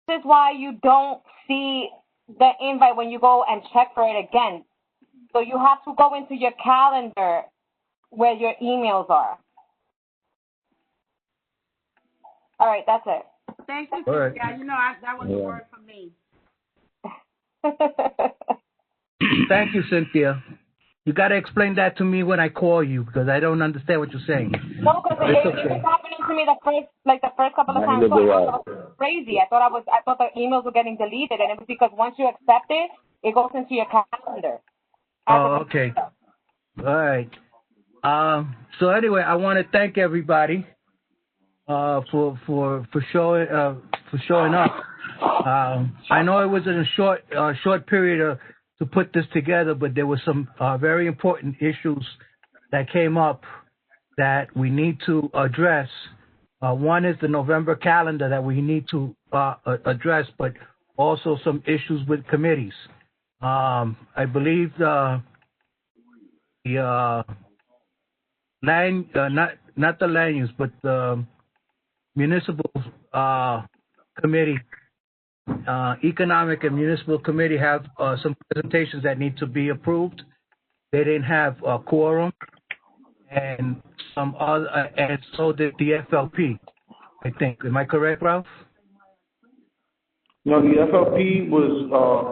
This is why you don't see the invite when you go and check for it again. So you have to go into your calendar where your emails are. All right, that's it. Thank you, Cynthia. Right. You know, that was a word for me. Thank you, Cynthia. You got to explain that to me when I call you because I don't understand what you're saying. No, because it was happening to me the first couple of times. So I thought it was crazy. I thought the emails were getting deleted, and it was because once you accept it, it goes into your calendar. Oh, okay. All right. So anyway, I want to thank everybody for showing up. I know it was in a short period to put this together, but there were some very important issues that came up that we need to address. One is the November calendar that we need to address, but also some issues with committees. I believe the land, not the land use, but the municipal committee, economic and municipal committee have some presentations that need to be approved. They didn't have a quorum, and some other, and so did the FLP. I think. Am I correct, Ralph? No, the FLP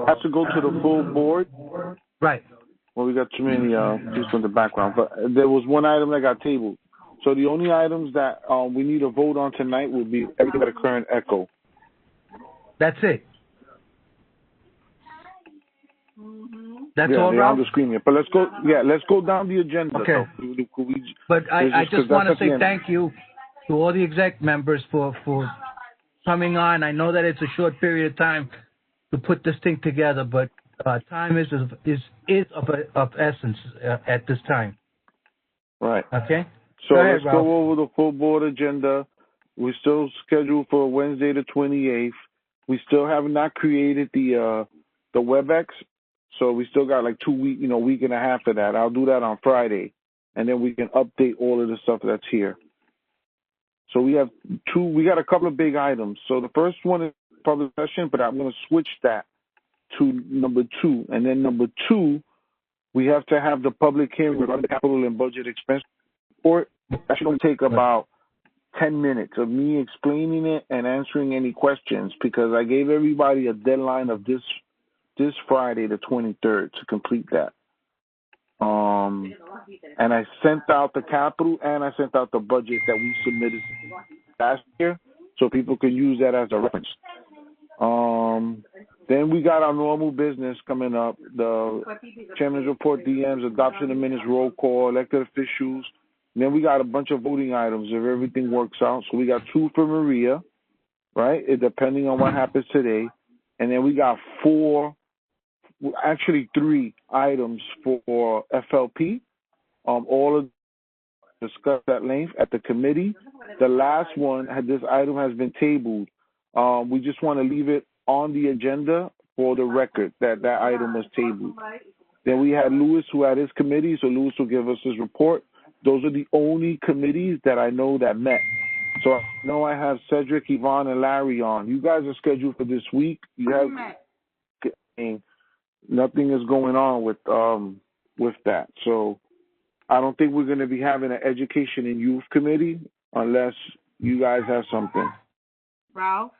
has to go to the full board. Right. Well, we got too many people in the background, but there was one item that got tabled. So the only items that we need to vote on tonight will be everything at a current echo. That's it. That's all, they're Ralph? on the screen here. But let's go. Yeah, let's go down the agenda. Okay. But I just want to say thank you to all the exec members for coming on. I know that it's a short period of time to put this thing together, but time is of essence at this time. Right. Okay. So let's go over the full board agenda. We're still scheduled for Wednesday the 28th. We still have not created the WebEx, so we still got like 2 weeks, week and a half of that. I'll do that on Friday, and then we can update all of the stuff that's here. So we got a couple of big items. So the first one is public session, but I'm going to switch that to number 2. And then number 2, we have to have the public hearing regarding the capital and budget expense report. That should only take about 10 minutes of me explaining it and answering any questions because I gave everybody a deadline of this Friday, the 23rd, to complete that. And I sent out the capital and I sent out the budget that we submitted last year so people can use that as a reference. Then we got our normal business coming up, the chairman's report, DMs, adoption of minutes, roll call, elected officials. And then we got a bunch of voting items if everything works out. So we got 2 for Maria, right, depending on what happens today. And then we got 3 items for FLP. All of discussed at length at the committee. The last one, this item has been tabled. We just want to leave it on the agenda for the record that item was tabled. Then we had Louis who had his committee, so Louis will give us his report. Those are the only committees that I know that met. So I know I have Cedric, Yvonne, and Larry on. You guys are scheduled for this week. Nothing is going on with that. So I don't think we're going to be having an education and youth committee unless you guys have something. Ralph?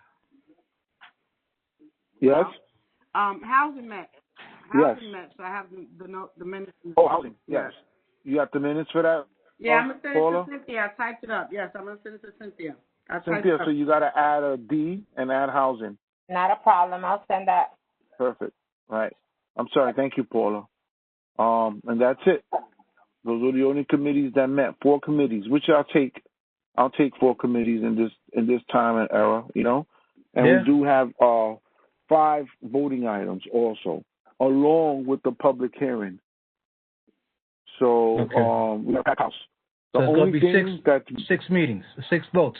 Yes? Housing met. Housing met, so I have the minutes. Oh, housing, yes. You got the minutes for that? Yeah, I'm going to send it to Cynthia. I typed it up. Yes, I'm going to send it to Cynthia. Cynthia, so you got to add a D and add housing. Not a problem. I'll send that. Perfect. Right. I'm sorry. Thank you, Paula. And that's it. Those are the only committees that met. 4 committees, which I'll take 4 committees in this time and era, And we do have 5 voting items also, along with the public hearing. So we have House. So it's going to be 6 meetings, 6 votes.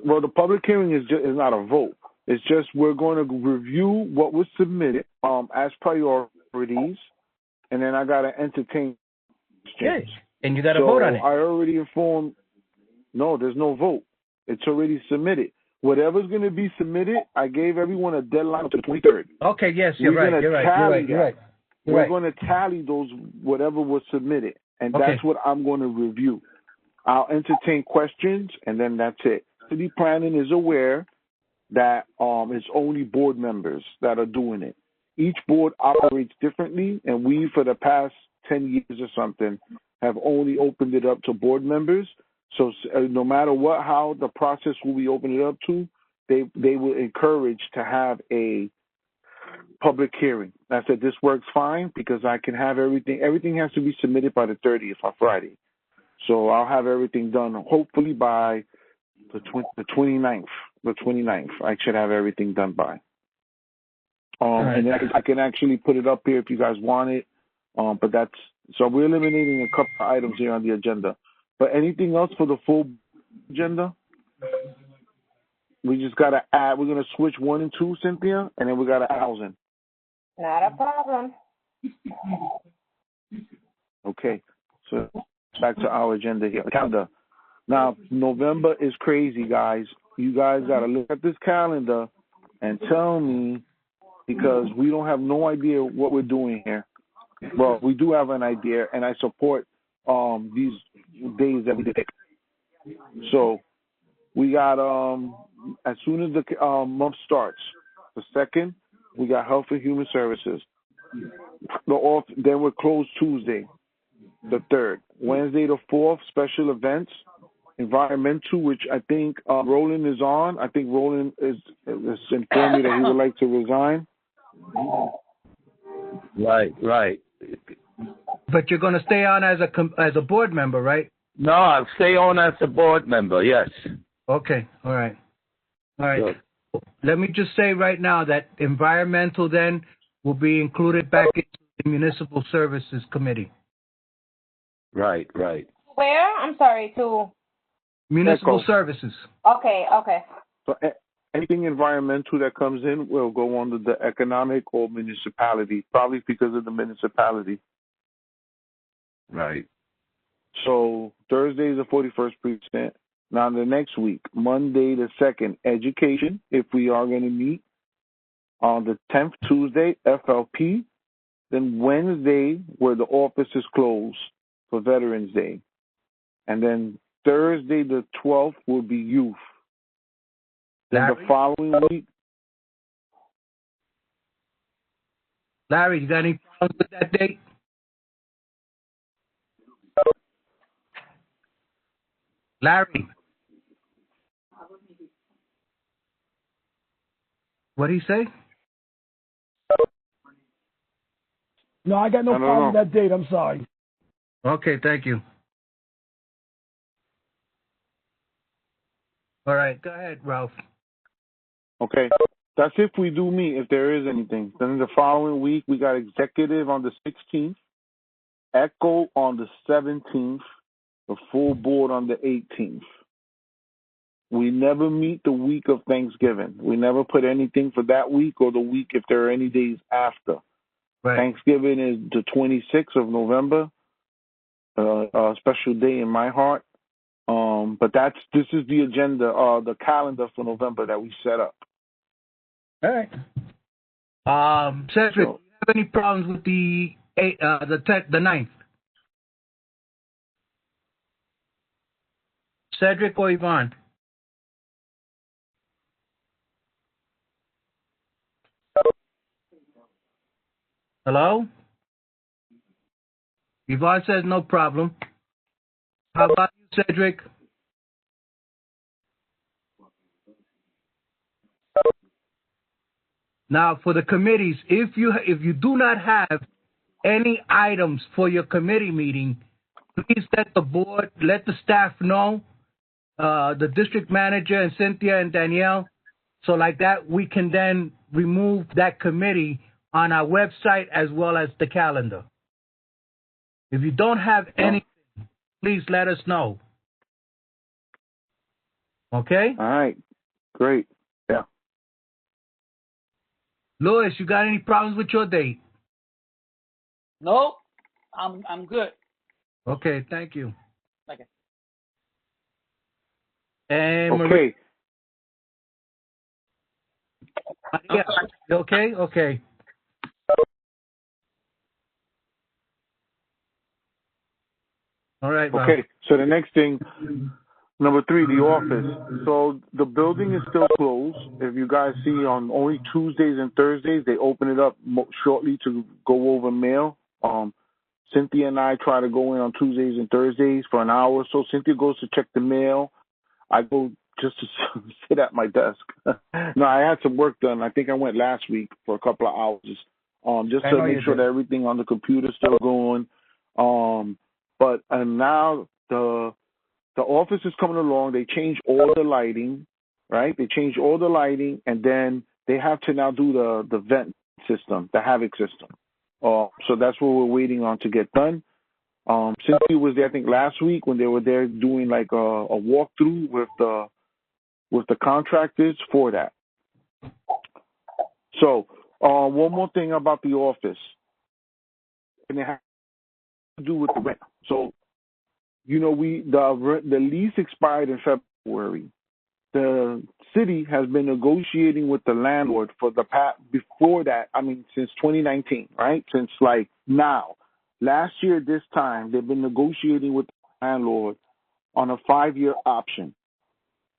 Well, the public hearing is not a vote. It's just we're going to review what was submitted as priorities, and then I got to entertain questions. And you got to vote on it. I already informed. No, there's no vote. It's already submitted. whatever's going to be submitted, I gave everyone a deadline to the 23rd. Okay, yes, you're right. We're going to tally those, whatever was submitted, and that's what I'm going to review. I'll entertain questions, and then that's it. City planning is aware that it's only board members that are doing it. Each board operates differently, and we, for the past 10 years or something, have only opened it up to board members. So no matter how the process will be opened it up to, they will encourage to have a public hearing. I said this works fine because I can have everything. Everything has to be submitted by the 30th on Friday. So I'll have everything done hopefully by the 29th. The 29th, I should have everything done by. And then I can actually put it up here if you guys want it. But that's so we're eliminating a couple of items here on the agenda. But anything else for the full agenda? We just gotta add. We're gonna switch 1 and 2, Cynthia, and then we got 1,000. Not a problem. Okay, so back to our agenda here. Calendar. Now, November is crazy, guys. You guys got to look at this calendar and tell me, because we don't have no idea what we're doing here. Well, we do have an idea, and I support these days that we pick. So we got, as soon as the month starts, the 2nd, we got Health and Human Services. Then we're closed Tuesday, the 3rd. Wednesday, the 4th, special events. Environmental, which I think Roland is on. I think Roland is informed me that he would like to resign. Right. But you're going to stay on as a board member, right? No, I'll stay on as a board member, yes. Okay, all right. Good. Let me just say right now that environmental then will be included back into the Municipal Services Committee. Right. Where? I'm sorry, to... Municipal Services. Okay. So anything environmental that comes in will go under the economic or municipality, probably because of the municipality. Right. So Thursday is the 41st precinct. Now the next week, Monday the 2nd, education, if we are going to meet. On the 10th, Tuesday, FLP. Then Wednesday, where the office is closed for Veterans Day. And then Thursday, the 12th, will be youth. Then the following week. Larry, you got any problems with that date? Larry. What did he say? No, I got no problem with that date. I'm sorry. Okay, thank you. All right, go ahead, Ralph. Okay, that's if we do meet, if there is anything. Then the following week, we got executive on the 16th, ECHO on the 17th, the full board on the 18th. We never meet the week of Thanksgiving. We never put anything for that week or the week if there are any days after. Right. Thanksgiving is the 26th of November, a special day in my heart. But this is the agenda, the calendar for November that we set up. All right. Cedric, do you have any problems with the 9th? Cedric or Yvonne? Hello? Yvonne says no problem. How about you, Cedric? Now, for the committees, if you do not have any items for your committee meeting, please let the staff know, the district manager and Cynthia and Danielle, so like that we can then remove that committee on our website as well as the calendar. If you don't have anything, please let us know. Okay? All right. Great. Yeah. Louis, you got any problems with your date? No, I'm good. Okay, thank you. Okay. And okay. Yeah. Okay. Okay. All right, Ralph. Okay, so the next thing, number 3, the office. So the building is still closed. If you guys see, on only Tuesdays and Thursdays, they open it up shortly to go over mail. Cynthia and I try to go in on Tuesdays and Thursdays for an hour or so. Cynthia goes to check the mail. I go just to sit at my desk. No, I had some work done. I think I went last week for a couple of hours, just to make sure that everything on the computer is still going. But now the office is coming along. They changed all the lighting, right? They changed all the lighting, and then they have to now do the vent system, the Havoc system. So that's what we're waiting on to get done. Cynthia was there, I think, last week when they were there doing like a walkthrough with the contractors for that. So one more thing about the office, and it has to do with the rent. So, the lease expired in February. The city has been negotiating with the landlord for the past, before that, since 2019, right? Since like now. Last year, this time, they've been negotiating with the landlord on a 5-year option.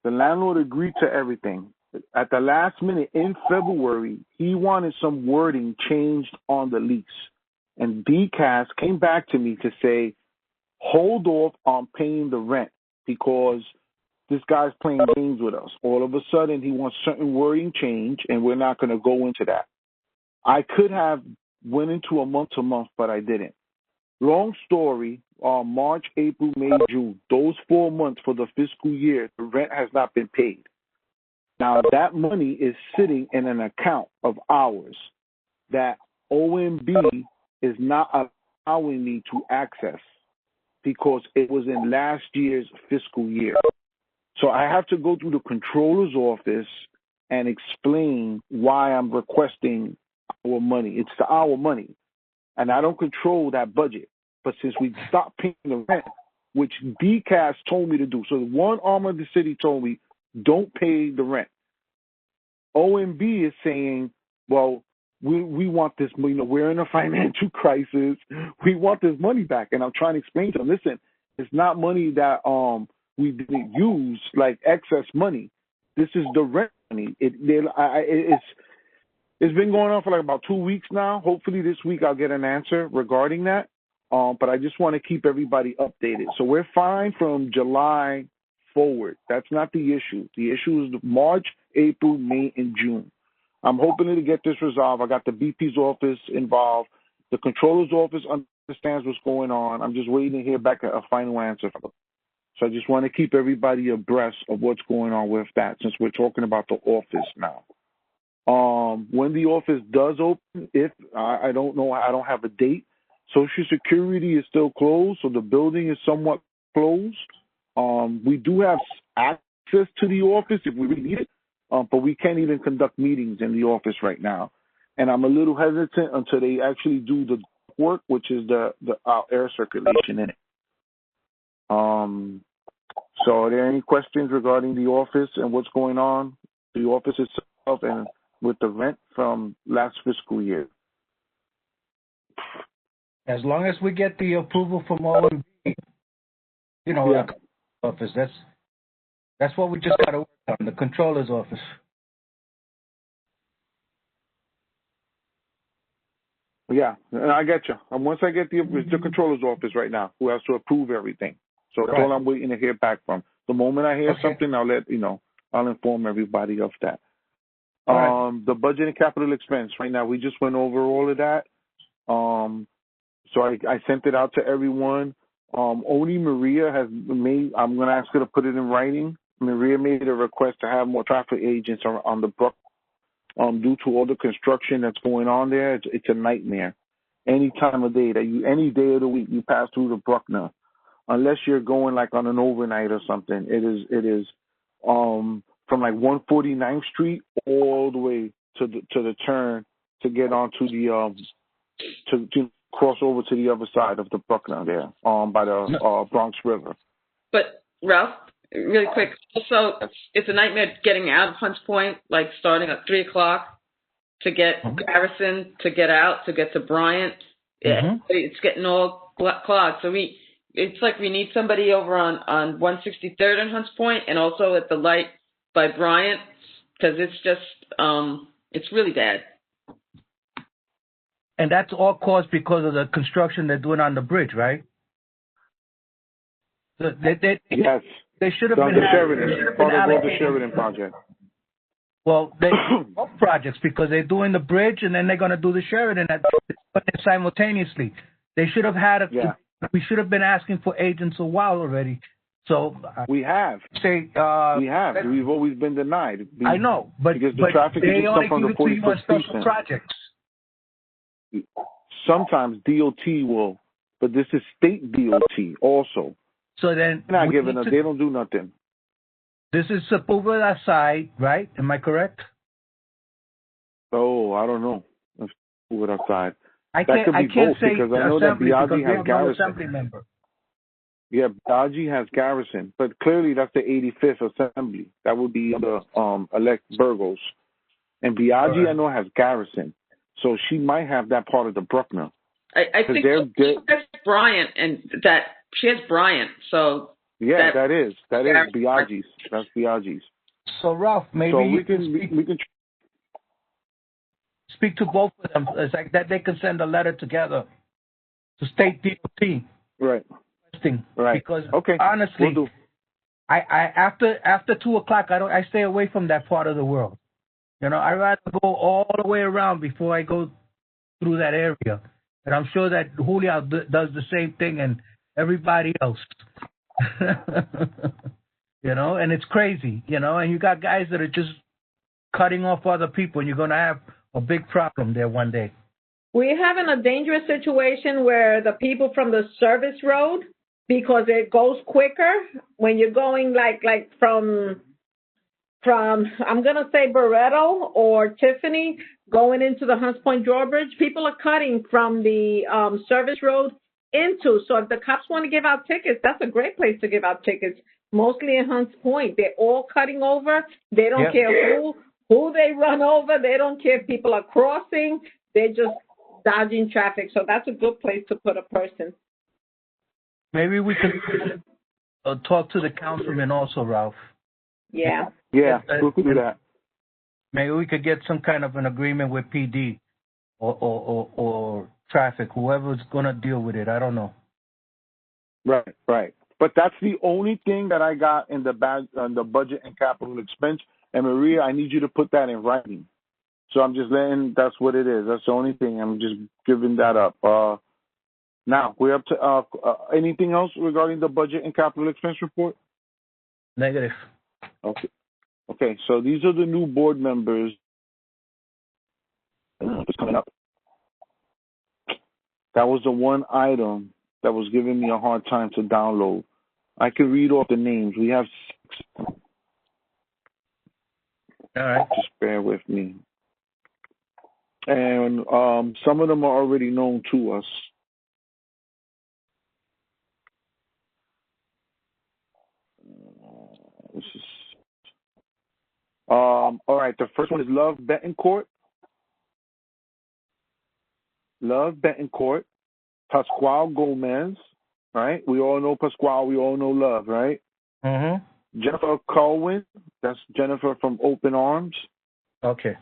The landlord agreed to everything. At the last minute, in February, he wanted some wording changed on the lease. And DCAS came back to me to say, hold off on paying the rent because this guy's playing games with us. All of a sudden, he wants certain wording change, and we're not going to go into that. I could have went into a month-to-month, but I didn't. Long story, March, April, May, June, those 4 months for the fiscal year, the rent has not been paid. Now, that money is sitting in an account of ours that OMB is not allowing me to access because it was in last year's fiscal year. So I have to go through the controller's office and explain why I'm requesting our money. It's our money, and I don't control that budget. But since we stopped paying the rent, which DCAS told me to do, so one arm of the city told me, don't pay the rent. OMB is saying, well, we want this, we're in a financial crisis. We want this money back. And I'm trying to explain to them, listen, it's not money that we didn't use, like excess money. This is the rent money. It's been going on for like about 2 weeks now. Hopefully this week I'll get an answer regarding that. But I just want to keep everybody updated. So we're fine from July forward. That's not the issue. The issue is March, April, May, and June. I'm hoping to get this resolved. I got the BP's office involved. The controller's office understands what's going on. I'm just waiting to hear back a final answer from them. So I just want to keep everybody abreast of what's going on with that, since we're talking about the office now. When the office does open, if I don't know, I don't have a date. Social Security is still closed, so the building is somewhat closed. We do have access to the office if we really need it, but we can't even conduct meetings in the office right now. And I'm a little hesitant until they actually do the work, which is the air circulation in it. So are there any questions regarding the office and what's going on, the office itself, and with the rent from last fiscal year? As long as we get the approval from OMB, the office, that's what we just got to work on, the controller's office. Yeah, I get you. And once I get the controller's office right now, who has to approve everything. So that's all I'm waiting to hear back from. The moment I hear something, I'll I'll inform everybody of that. The budget and capital expense, right now, we just went over all of that. So I sent it out to everyone. Only Maria has made, I'm going to ask her to put it in writing. Maria made a request to have more traffic agents on the Brook. Due to all the construction that's going on there, it's a nightmare. Any time of day, any day of the week you pass through the Bruckner, unless you're going like on an overnight or something, it is from like 149th Street all the way to the turn to get onto the to cross over to the other side of the Bruckner there, by the Bronx River. But Ralph, really quick. So it's a nightmare getting out of Hunts Point, like starting at 3 o'clock to get Garrison, to get out, to get to Bryant. It's getting all clogged. So it's like we need somebody over on 163rd and Hunts Point, and also at the light by Bryant, because it's just it's really bad. And that's all caused because of the construction they're doing on the bridge, right? Yes. They should have been part of the Sheridan project. Well, they both projects, because they're doing the bridge and then they're going to do the Sheridan simultaneously. They should have had we should have been asking for agents a while already. So we have. We've always been denied. I know, but because the traffic they only from give the it to you on special projects. Sometimes DOT will, but this is state DOT also. So then they're not giving us. They don't do nothing. This is Sepulveda side, right? Am I correct? Oh, I don't know. Sepulveda side. I can't say because I know that Biaggi has Garrison. Assembly member. Yeah, Biaggi has Garrison, but clearly that's the 85th Assembly. That would be the elect Burgos, and Biaggi I know has Garrison, so she might have that part of the Bruckner. I think she has Bryant, and that she has Bryant, so. Yeah, that is Biaggi's. That's Biaggi's. So Ralph, maybe we can speak to both of them. It's like that they can send a letter together to state DOT. Right. Because honestly, I after 2 o'clock I stay away from that part of the world. You know, I rather go all the way around before I go through that area. And I'm sure that Julio does the same thing, and everybody else. You know, and it's crazy, you know, and you got guys that are just cutting off other people, and you're going to have a big problem there one day. We're having a dangerous situation where the people from the service road, because it goes quicker when you're going like from I'm going to say Barretto or Tiffany going into the Hunts Point drawbridge, people are cutting from the service road into. So if the cops want to give out tickets, that's a great place to give out tickets. Mostly in Hunts Point, they're all cutting over. They don't care who they run over. They don't care if people are crossing. They're just dodging traffic. So that's a good place to put a person. Maybe we could talk to the councilman also, Ralph. Yeah. Yeah, we could do that. Maybe we could get some kind of an agreement with PD or traffic, whoever's going to deal with it. I don't know. Right. But that's the only thing that I got in the budget and capital expense. And Maria, I need you to put that in writing. So I'm just letting, that's what it is. That's the only thing. I'm just giving that up. Now, we're up to anything else regarding the budget and capital expense report? Negative. Okay, so these are the new board members. It's coming up. That was the one item that was giving me a hard time to download. I could read off the names. We have 6. All right. Just bear with me. And some of them are already known to us. All right, the first one is Love Betancourt. Pascual Gomez, right? We all know Pascual. We all know Love, right? Mm-hmm. Jennifer Colwin. That's Jennifer from Open Arms. Okay.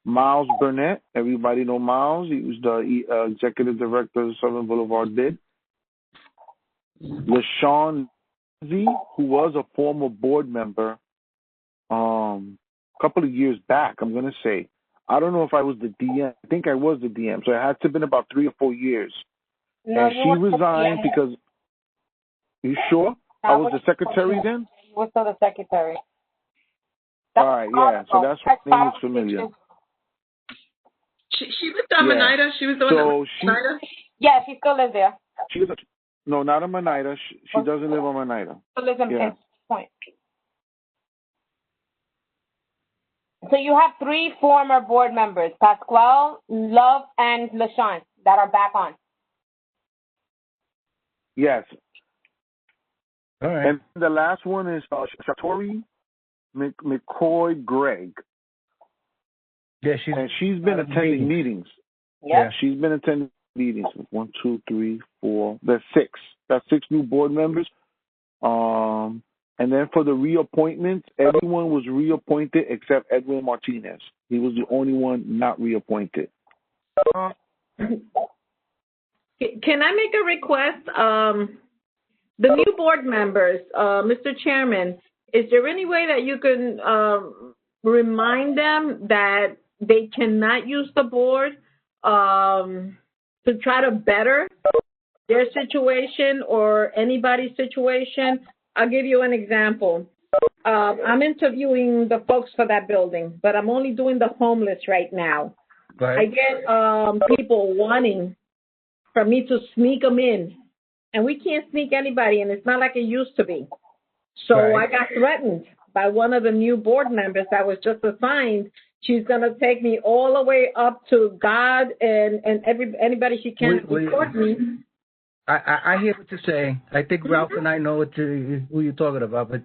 Miles Burnett. Everybody know Miles. He was the executive director of Southern Boulevard Bid. LaShawn Z, who was a former board member a couple of years back, I'm going to say. I don't know if I was the DM. I think I was the DM. So it had to have been about 3 or 4 years. No, and she resigned because... You sure? I was the secretary then? You were still the secretary. All right, yeah. So that's what name is familiar. She was on Oneida? She was the one that was on Oneida? Yeah, she still lives there. No, not on Oneida. She doesn't live on Oneida. She lives in Point. So you have 3 former board members, Pascual, Love, and LaShawn, that are back on. Yes. All right. And the last one is Shatori McCoy Gregg. Yeah, she's been attending meetings. Yeah. She's been attending meetings. 1, 2, 3, 4. There's 6. That's 6 new board members. And then for the reappointments, everyone was reappointed except Edwin Martinez. He was the only one not reappointed. Can I make a request? The new board members, Mr. Chairman, is there any way that you can remind them that they cannot use the board to try to better their situation or anybody's situation? I'll give you an example. I'm interviewing the folks for that building, but I'm only doing the homeless right now. Right. I get people wanting for me to sneak them in, and we can't sneak anybody, and it's not like it used to be. So I got threatened by one of the new board members that was just assigned. She's going to take me all the way up to God and anybody she can report me. I hear what you're saying. I think Ralph and I know who you're talking about, but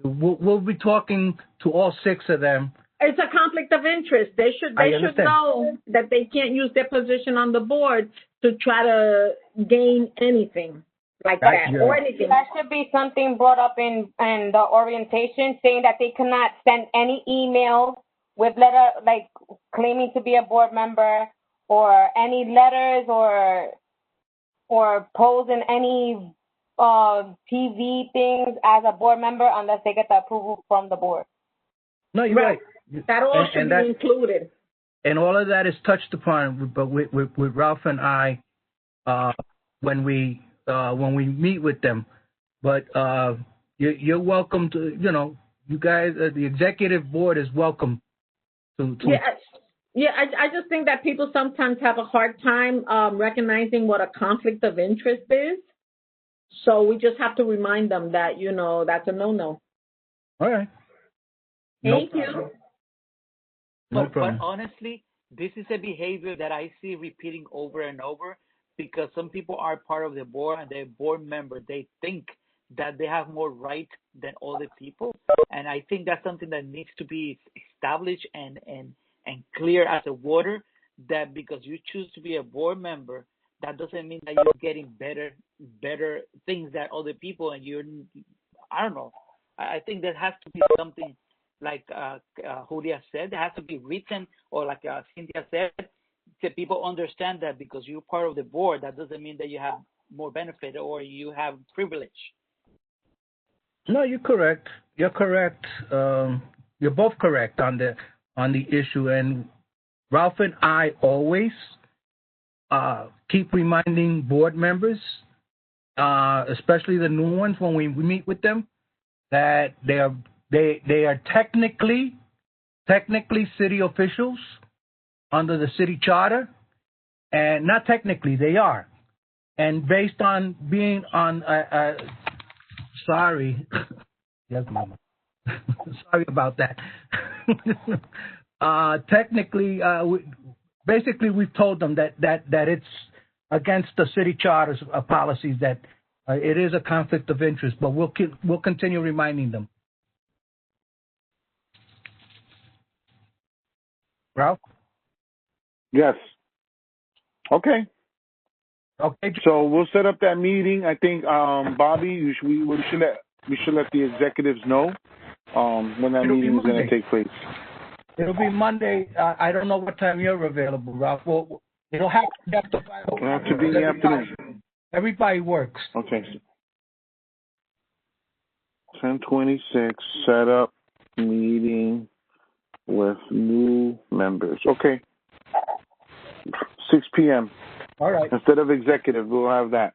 we'll be talking to all 6 of them. It's a conflict of interest. They should know that they can't use their position on the board to try to gain anything like that or anything. That should be something brought up in the orientation, saying that they cannot send any emails with like claiming to be a board member, or any letters or pose in any TV things as a board member unless they get the approval from the board. No, you're right. That all should be included. And all of that is touched upon, but with Ralph and I when we meet with them. But you're welcome to, you guys, the executive board is welcome to. Yeah, I just think that people sometimes have a hard time recognizing what a conflict of interest is. So we just have to remind them that, that's a no-no. All right. Thank you. No problem. But honestly, this is a behavior that I see repeating over and over, because some people are part of the board and they're board members. They think that they have more right than other people. And I think that's something that needs to be established and clear as a water, that because you choose to be a board member, that doesn't mean that you're getting better things than other people. And I don't know. I think there has to be something like Julia said, there has to be written, or like Cynthia said, so people understand that because you're part of the board, that doesn't mean that you have more benefit or you have privilege. No, you're correct. You're correct. You're both correct on the issue. And Ralph and I always keep reminding board members, especially the new ones when we meet with them, that they are technically city officials under the city charter, and not technically, they are. And based on being on, sorry, yes, Mama, sorry about that. Technically, basically, we've told them that it's against the city charter's policies, that it is a conflict of interest, but we'll continue reminding them. Ralph? Yes. Okay. Okay. So we'll set up that meeting. I think, Bobby, we should let the executives know when that meeting is going to take place. It'll be Monday. I don't know what time you're available, Ralph. Well, it'll have to be in the afternoon. Everybody works. Okay. 10:26. Set up meeting with new members. Okay. 6 p.m. All right. Instead of executive, we'll have that.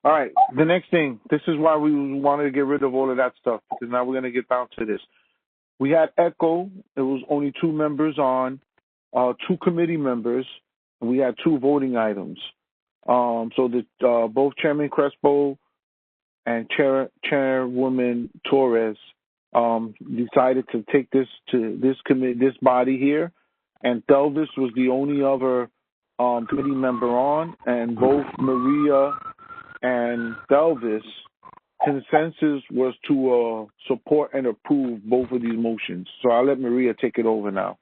All right. The next thing. This is why we wanted to get rid of all of that stuff, because now we're going to get down to this. We had ECHO. It was only 2 members on, 2 committee members, and we had 2 voting items. So both Chairman Crespo and Chairwoman Torres decided to take this to this body here and Delvis was the only other committee member on, and both Maria and Delvis consensus was to support and approve both of these motions. So I'll let Maria take it over now.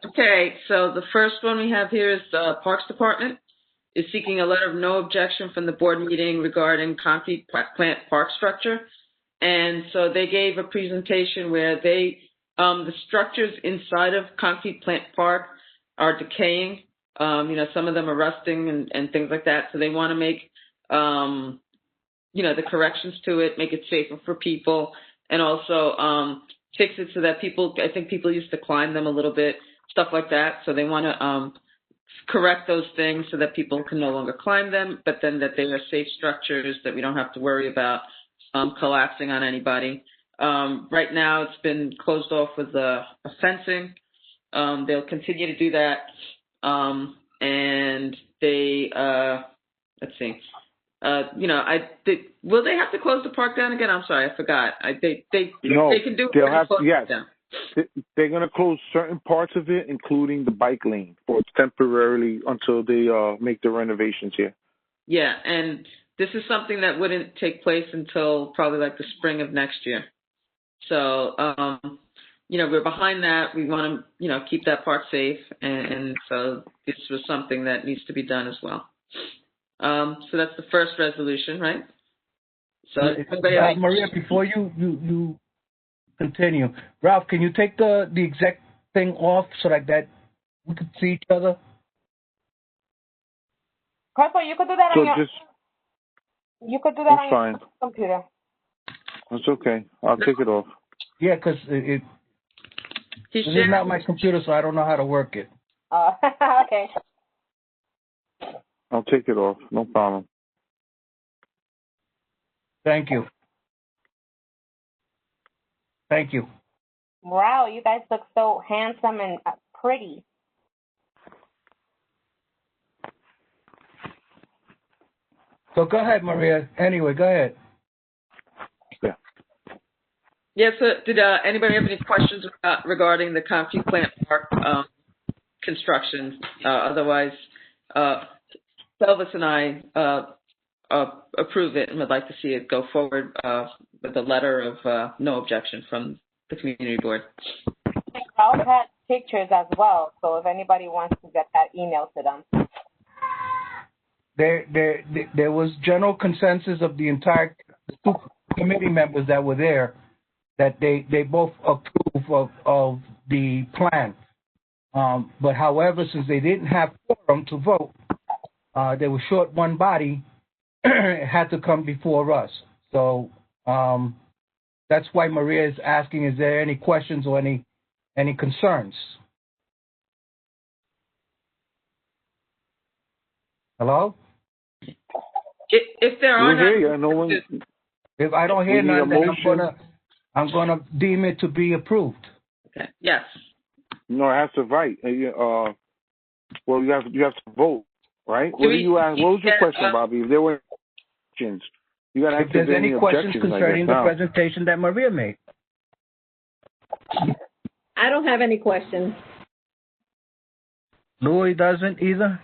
Okay, so the first one we have here is the Parks Department is seeking a letter of no objection from the board meeting regarding concrete plant park structure. And so they gave a presentation where they, the structures inside of concrete plant park are decaying. Some of them are rusting and things like that. So they want to make, the corrections to it, make it safer for people, and also fix it so that I think people used to climb them a little bit, stuff like that. So they want to correct those things so that people can no longer climb them, but then that they are safe structures that we don't have to worry about collapsing on anybody. Right now it's been closed off with a fencing. They'll continue to do that. And they, let's see, will they have to close the park down again? I'm sorry, I forgot. They can do it. Down. They're going to close certain parts of it, including the bike lane, for temporarily until they make the renovations here. Yeah, and this is something that wouldn't take place until probably like the spring of next year. So, we're behind that. We want to, keep that park safe, and so this was something that needs to be done as well. So that's the first resolution, right? So, Maria, before you continue, Ralph, can you take the exact thing off so that we could see each other? Carson, you could do that on your. You could do that on your computer. That's okay. I'll take it off. Yeah, because it is not my computer, so I don't know how to work it. Okay. I'll take it off. No problem. Thank you. Thank you. Wow, you guys look so handsome and pretty. So go ahead, Maria. Anyway, go ahead. Yeah, so did anybody have any questions regarding the concrete plant park construction? Otherwise, Elvis and I approve it and would like to see it go forward with a letter of no objection from the community board. Ralph had pictures as well, so if anybody wants to get that email to them. There was general consensus of the entire two committee members that were there that they both approve of the plan. But however, since they didn't have quorum to vote, they were short one body, it had to come before us. So that's why Maria is asking, is there any questions or any concerns? Then if there are if I don't hear none, then I'm gonna deem it to be approved. Okay. Yes. No, it has to vote. Well, you have to vote, right? What was your question, Bobby? If there were questions, you got to ask if there's any questions concerning the presentation that Maria made. I don't have any questions. Louis doesn't either.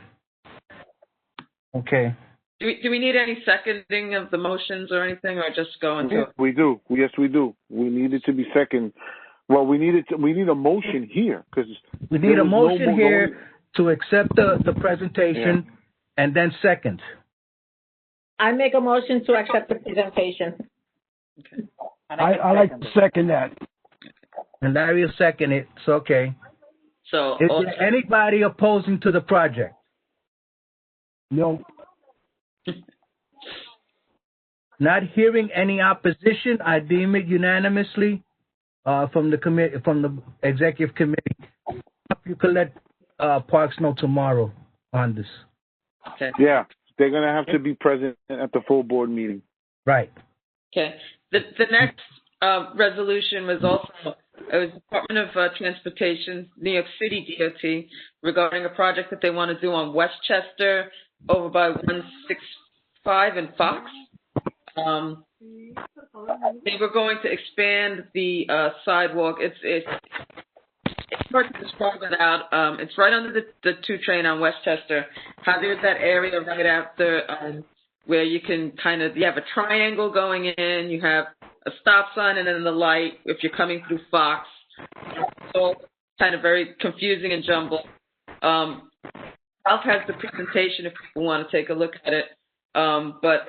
Okay. Do we need any seconding of the motions or anything, or just go into it? We do. Yes, we do. We need it to be second. Well, we need a motion here because we need a motion here to accept the presentation, and then second. I make a motion to accept the presentation. Okay. I like to second that. And Larry will second it. It's okay. So, is there anybody opposing to the project? No. Not hearing any opposition, I deem it unanimously from the executive committee. You can let Parks know tomorrow on this. Okay. Yeah, they're gonna have to be present at the full board meeting. Right. Okay. The next resolution was also Department of Transportation, New York City DOT, regarding a project that they want to do on Westchester over by 165 and Fox. They were going to expand the sidewalk. It's short to describe it out. It's right under the 2 train on Westchester. How there's that area right after where you can you have a triangle going in, you have a stop sign, and then the light if you're coming through Fox. It's all kind of very confusing and jumbled. Ralph has the presentation if people want to take a look at it. But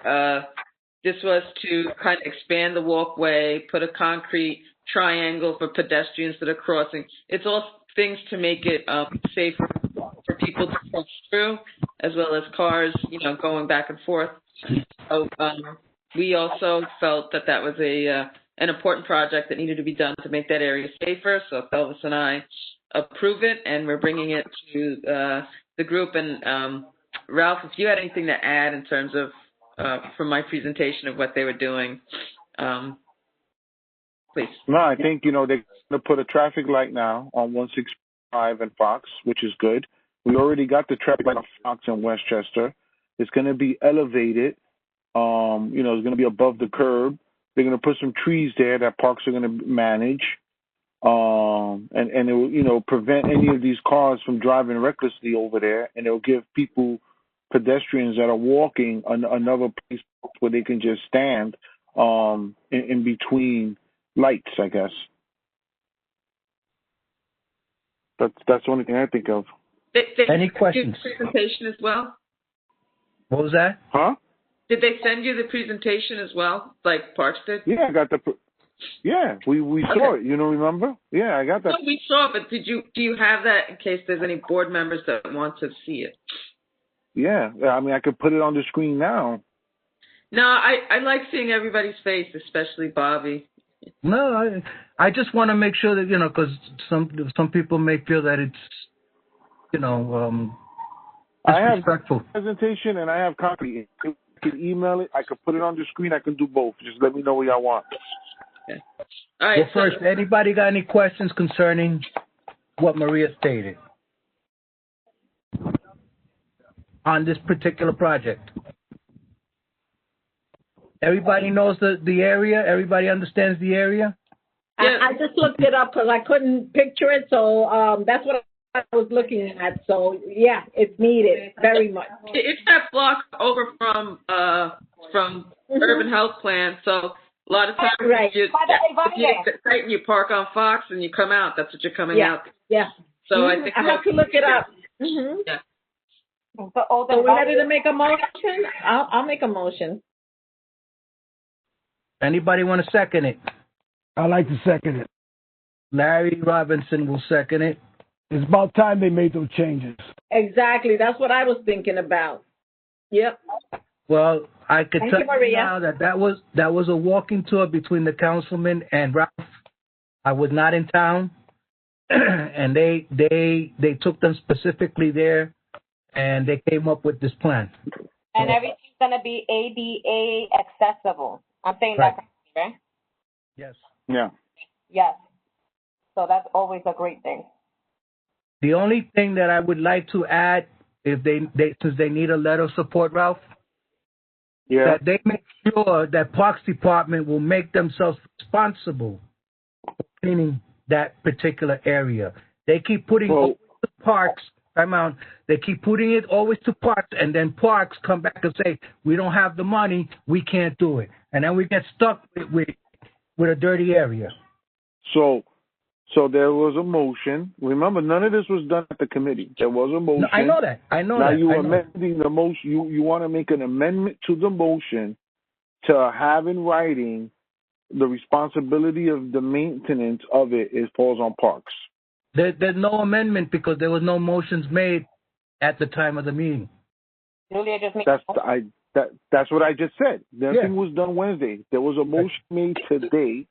this was to kind of expand the walkway, put a concrete triangle for pedestrians that are crossing. It's all things to make it safer for people to cross through, as well as cars, going back and forth. So we also felt that was an important project that needed to be done to make that area safer. So Elvis and I approve it, and we're bringing it to the group. And Ralph, if you had anything to add in terms of from my presentation of what they were doing, please. No, I think, they're going to put a traffic light now on 165 and Fox, which is good. We already got the traffic light on Fox in Westchester. It's going to be elevated. It's going to be above the curb. They're going to put some trees there that Parks are going to manage. And it will, prevent any of these cars from driving recklessly over there. And it will give pedestrians that are walking another place where they can just stand in between lights, I guess. That's the only thing I think of. Any questions? Presentation as well? What was that? Huh? Did they send you the presentation as well, like Parks did? Yeah, I got we saw it. Remember? Yeah, I got that. No, we saw it, but do you have that in case there's any board members that want to see it? Yeah, I mean, I could put it on the screen now. No, I like seeing everybody's face, especially Bobby. No, I just want to make sure that, because some people may feel that it's, I have disrespectful. Presentation and I have copy. I can email it. I can put it on the screen. I can do both. Just let me know what y'all want. Okay. All right. Well, first, anybody got any questions concerning what Maria stated on this particular project? Everybody knows the area? Everybody understands the area? Yeah. I just looked it up because I couldn't picture it, so that's what I was looking at. So, yeah, it's needed very much. It's that block over from Urban Health Plan, so a lot of times you park on Fox and you come out. That's what you're coming out. Yeah. So I think I have to look it up. Yeah. So we're ready to make a motion? I'll make a motion. Anybody want to second it? I like to second it. Larry Robinson will second it. It's about time they made those changes. Exactly. That's what I was thinking about. Yep. Well, I could tell you now that was a walking tour between the councilman and Ralph. I was not in town, and they took them specifically there, and they came up with this plan. And everything's gonna be ADA accessible. I'm saying right. that, right? Yes. Yeah. Yes. So that's always a great thing. The only thing that I would like to add, if they since they need a letter of support, Ralph, that they make sure that Parks Department will make themselves responsible for cleaning that particular area. They keep putting always to Parks. They keep putting it always to Parks, and then Parks come back and say, "We don't have the money, we can't do it," and then we get stuck with a dirty area. So there was a motion. Remember, none of this was done at the committee. There was a motion. No, I know that. Now you're amending the motion. You want to make an amendment to the motion to have in writing the responsibility of the maintenance of it falls on Parks. There's no amendment because there was no motions made at the time of the meeting. Julia just made that's what I just said. Nothing was done Wednesday. There was a motion made today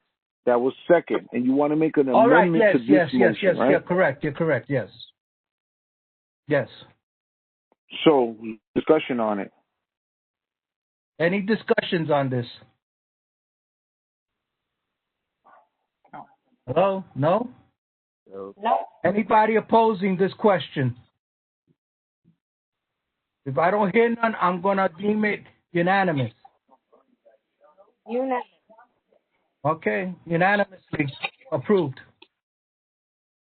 that was second, and you want to make an amendment to this motion, right? Yeah, correct. You're correct. Yes. So, discussion on it. Any discussions on this? Hello? No? No. Anybody opposing this question? If I don't hear none, I'm going to deem it unanimous. Unanimous. Okay, unanimously approved.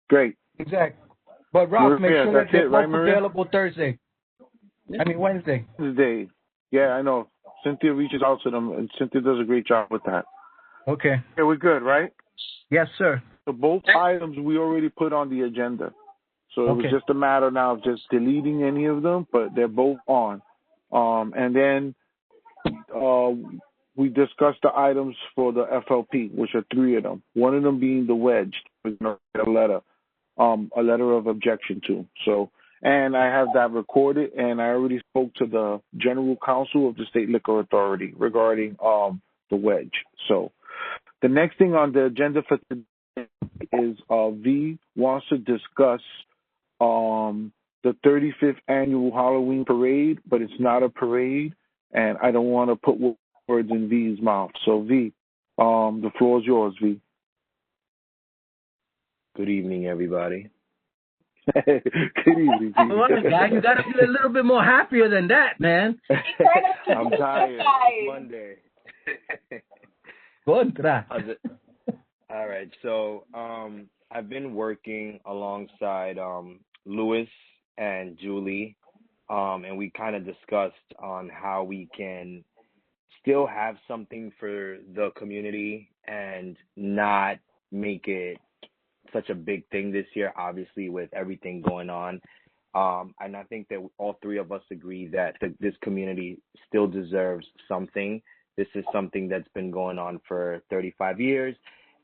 Great. Exactly. But Ralph, make sure that they're both available Thursday. Yeah. I mean Wednesday. Wednesday. Yeah, I know. Cynthia reaches out to them, and Cynthia does a great job with that. Okay. Okay, we're good, right? Yes, sir. So both items we already put on the agenda. So it was just a matter now of just deleting any of them, but they're both on. And then we discussed the items for the FLP, which are 3 of them. One of them being the wedge. We're going to get a letter of objection to. So, and I have that recorded, and I already spoke to the general counsel of the State Liquor Authority regarding the wedge. So the next thing on the agenda for today is V wants to discuss the 35th annual Halloween parade, but it's not a parade, and I don't want to put words in V's mouth. So V, the floor is yours, V. Good evening, everybody. Good evening, V. Come on, guy, you got to be a little bit more happier than that, man. I'm tired. It's Monday. Contra. All right, so I've been working alongside Louis and Julie, and we kind of discussed on how we can still have something for the community and not make it such a big thing this year, obviously, with everything going on. And I think that all 3 of us agree that this community still deserves something. This is something that's been going on for 35 years.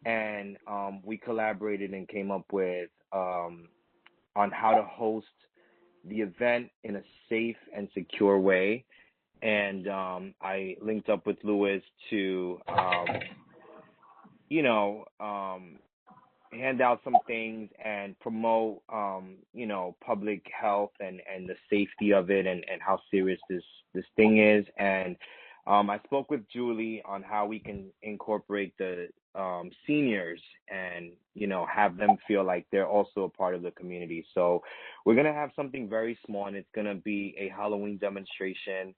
And we collaborated and came up with on how to host the event in a safe and secure way. And I linked up with Louis to, hand out some things and promote, public health and the safety of it and how serious this thing is. And I spoke with Julie on how we can incorporate the seniors and, have them feel like they're also a part of the community. So we're going to have something very small, and it's going to be a Halloween demonstration.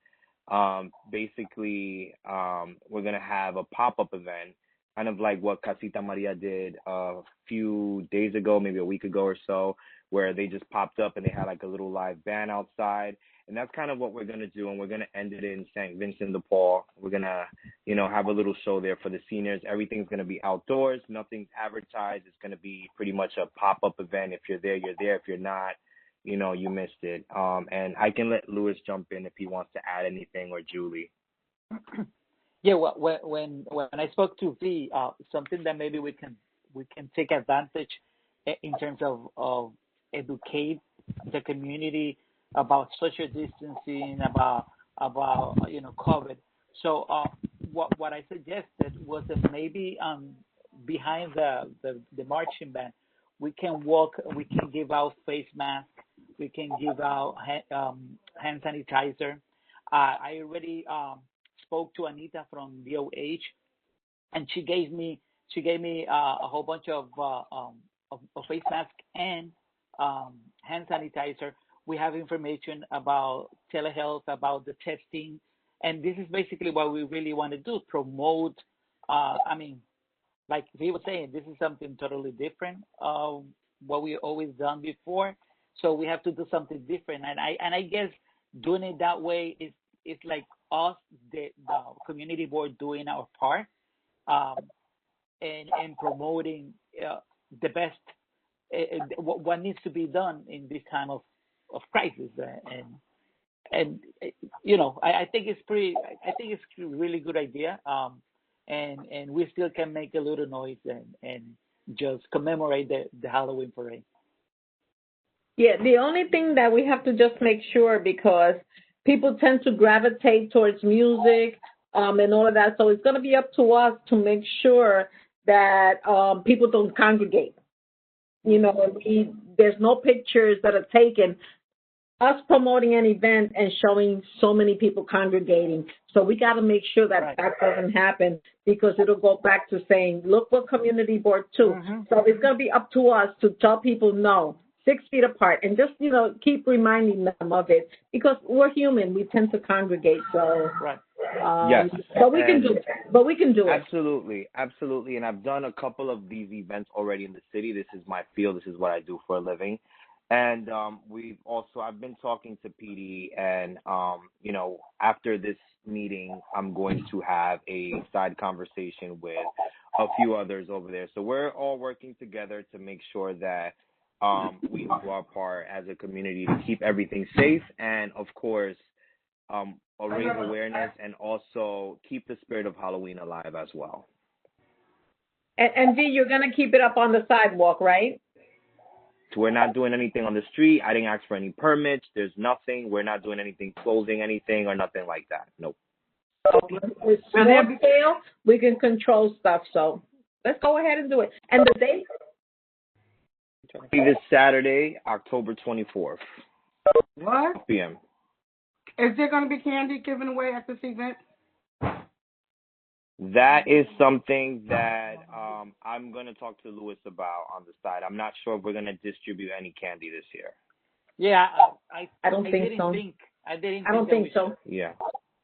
Basically, we're going to have a pop-up event, kind of like what Casita Maria did a few days ago, maybe a week ago or so, where they just popped up and they had like a little live band outside. And that's kind of what we're going to do. And we're going to end it in St. Vincent de Paul. We're going to, have a little show there for the seniors. Everything's going to be outdoors. Nothing's advertised. It's going to be pretty much a pop-up event. If you're there, you're there. If you're not, you missed it. And I can let Louis jump in if he wants to add anything, or Julie. Yeah, when I spoke to V, something that maybe we can take advantage in terms of educate the community about social distancing, about COVID. So what I suggested was that maybe behind the marching band, we can give out face masks, we can give out hand sanitizer. I already spoke to Anita from DOH, and she gave me a whole bunch of face masks and hand sanitizer. We have information about telehealth, about the testing, and this is basically what we really want to do: promote. Like he was saying, this is something totally different of what we always done before. So we have to do something different, and I guess doing it that way is like us, the community board, doing our part, and promoting the best, what needs to be done in this time of crisis, and I think it's a really good idea, and we still can make a little noise and just commemorate the Halloween parade. Yeah, the only thing that we have to just make sure, because people tend to gravitate towards music and all of that, so it's going to be up to us to make sure that people don't congregate. There's no pictures that are taken us promoting an event and showing so many people congregating. So we got to make sure that that doesn't happen, because it'll go back to saying, look what community board too. Mm-hmm. So it's going to be up to us to tell people no, 6 feet apart, and just, keep reminding them of it, because we're human. We tend to congregate. So, yes. So we can do it. but we can do it. Absolutely. And I've done a couple of these events already in the city. This is my field. This is what I do for a living. And I've been talking to PD, and after this meeting, I'm going to have a side conversation with a few others over there. So we're all working together to make sure that we do our part as a community to keep everything safe, and of course, raise awareness and also keep the spirit of Halloween alive as well. And V, you're gonna keep it up on the sidewalk, right? So we're not doing anything on the street. I didn't ask for any permits. There's nothing. We're not doing anything, closing anything or nothing like that. Nope. With small scale, we can control stuff. So let's go ahead and do it. And the date? This Saturday, October 24th. What? p.m. Is there going to be candy given away at this event? That is something that I'm going to talk to Louis about on the side. I'm not sure if we're going to distribute any candy this year. Yeah, I don't think so. I don't think so. Yeah.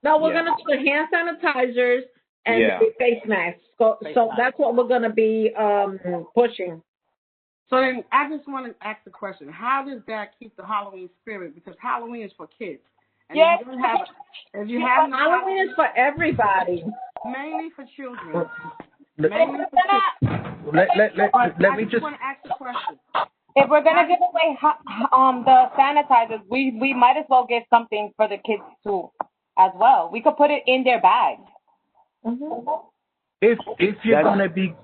No, we're going to do hand sanitizers and face masks. So that's what we're going to be pushing. So then I just want to ask the question, how does that keep the Halloween spirit? Because Halloween is for kids. And yes. If you have no Halloween is for everybody. Mainly for children. Let me just want to ask a question. If we're gonna give away the sanitizers, we might as well get something for the kids too, as well. We could put it in their bags. Mm-hmm. If you're gonna be,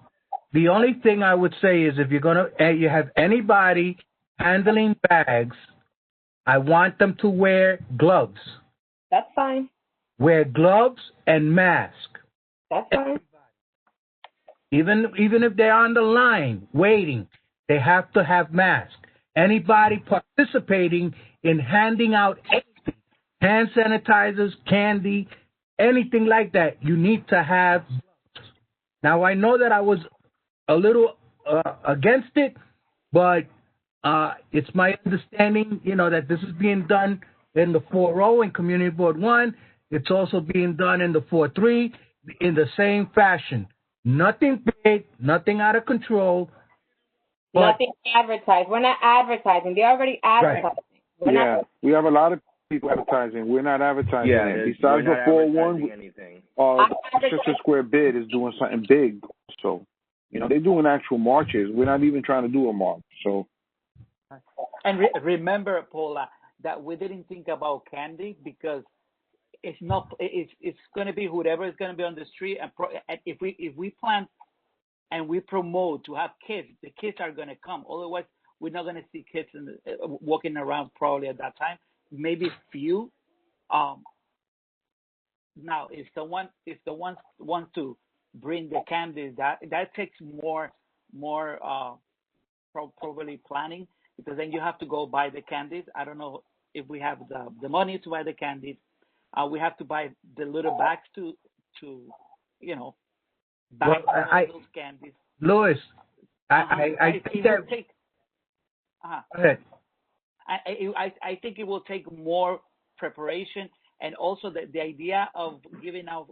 the only thing I would say is if you're gonna you have anybody handling bags, I want them to wear gloves. That's fine. Wear gloves and mask. That's fine. Even if they're on the line waiting, they have to have masks. Anybody participating in handing out anything, hand sanitizers, candy, anything like that, you need to have gloves. Now, I know that I was a little against it, but it's my understanding, that this is being done in the 4-0 in Community Board 1. It's also being done in the 4-3 in the same fashion. Nothing big, nothing out of control. Nothing advertised. We're not advertising. They're already advertising. Right. We have a lot of people advertising. We're not advertising. Yeah, besides the 4-1, anything. Sister Square Bid is doing something big. So, they're doing actual marches. We're not even trying to do a march. So. And remember, Paula, that we didn't think about candy because it's going to be whoever is going to be on the street, and if we plan and we promote to have kids, the kids are going to come. Otherwise, we're not going to see kids walking around probably at that time. Maybe few. Now, if someone wants to bring the candy, that takes more probably planning, because then you have to go buy the candies. I don't know if we have the money to buy the candies. We have to buy the little bags to buy those candies. Louis, I think that. Go ahead. I think it will take more preparation, and also the idea of giving out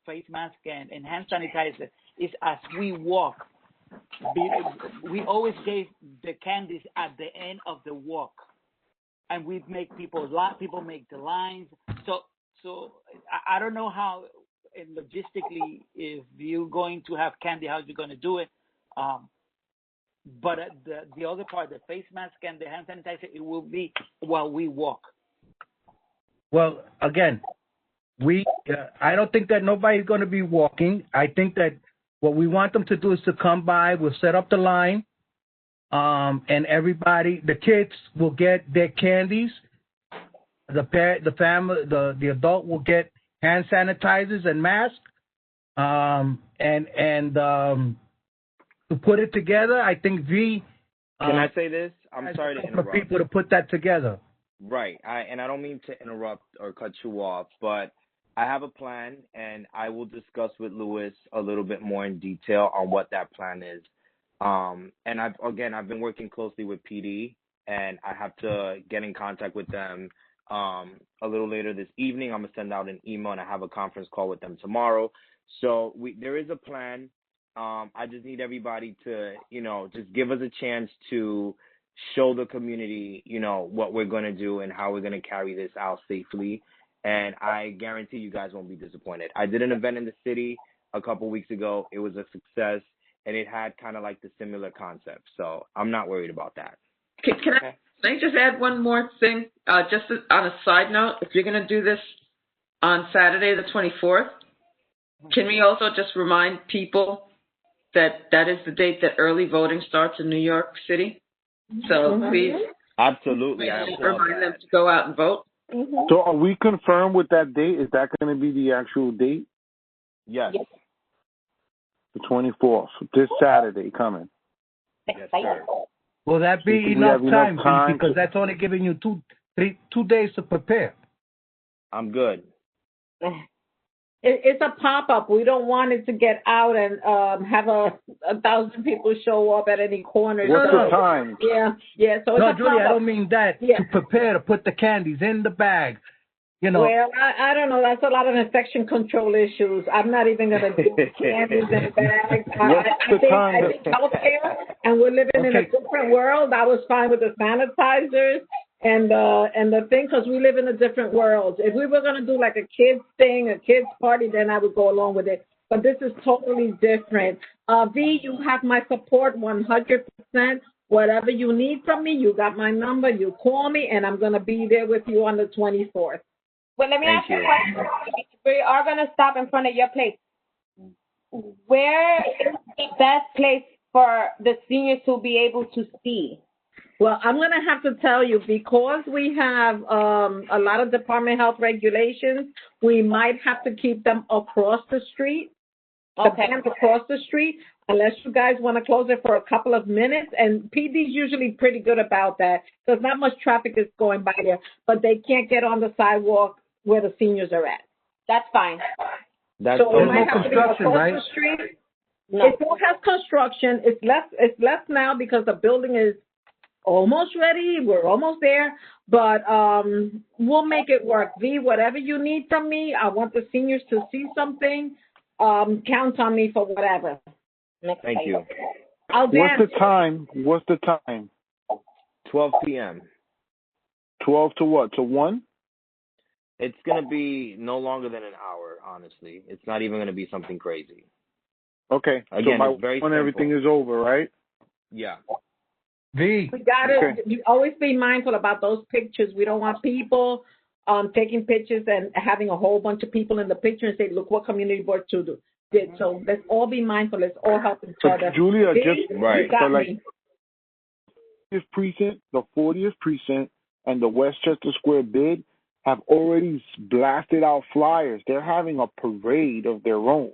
face mask and hand sanitizer is as we walk. We always gave the candies at the end of the walk, and we make people make the lines. So I don't know how, and logistically, if you're going to have candy, how you're going to do it. But the other part, the face mask and the hand sanitizer, it will be while we walk. Well, again, I don't think that nobody's going to be walking. I think that what we want them to do is to come by. We'll set up the line, and everybody, the kids will get their candies. The family, the adult will get hand sanitizers and masks, and to put it together, I think V. Can I say this? I'm sorry to interrupt. For people to put that together. Right. I don't mean to interrupt or cut you off, but I have a plan, and I will discuss with Louis a little bit more in detail on what that plan is. And I've been working closely with PD, and I have to get in contact with them a little later this evening. I'm gonna send out an email, and I have a conference call with them tomorrow. So there is a plan. I just need everybody to, just give us a chance to show the community, what we're going to do and how we're going to carry this out safely. And I guarantee you guys won't be disappointed. I did an event in the city a couple weeks ago. It was a success, and it had kind of like the similar concept. So I'm not worried about that. Can I just add one more thing? Just on a side note, if you're going to do this on Saturday the 24th, can we also just remind people that is the date that early voting starts in New York City? So please, absolutely, I remind them to go out and vote. So are we confirmed with that date? Is that going to be the actual date? Yes. The 24th, this Saturday coming. Yes, sir. Will that be enough time? Because that's only giving you 2 days to prepare. I'm good. It's a pop-up. We don't want it to get out and have 1,000 people show up at any corner. What's the time? Yeah. So no, Julie, I don't mean that. Yeah. To prepare, to put the candies in the bag. Well, I don't know. That's a lot of infection control issues. I'm not even going to do candies in bags. I think healthcare, and we're living in a different world. I was fine with the sanitizers and the thing, because we live in a different world. If we were going to do like a kids thing, a kids party, then I would go along with it. But this is totally different. V, you have my support 100%. Whatever you need from me, you got my number. You call me, and I'm going to be there with you on the 24th. Well, let me ask you a question. We are going to stop in front of your place. Where is the best place for the seniors to be able to see? Well, I'm going to have to tell you, because we have a lot of Department of Health regulations, we might have to keep them across the street. Across the street, unless you guys want to close it for a couple of minutes. And PD's usually pretty good about that. There's not much traffic is going by there, but they can't get on the sidewalk where the seniors are at. That's fine. That's so it might have to be across the street. No. It still has construction. It's less now because the building is almost ready. We're almost there, but we'll make it work. V, whatever you need from me, I want the seniors to see something. Count on me for whatever. Thank you. What's the time? 12 p.m. 12 to what? To 1? It's going to be no longer than an hour, honestly. It's not even going to be something crazy. Okay. Again, so it's very when simple. Everything is over, right? Yeah. V. We got to always be mindful about those pictures. We don't want people taking pictures and having a whole bunch of people in the picture and say, look what community board did. So let's all be mindful. Let's all help each other. Julia, right. So like the 40th precinct, and the Westchester Square bid have already blasted out flyers. They're having a parade of their own.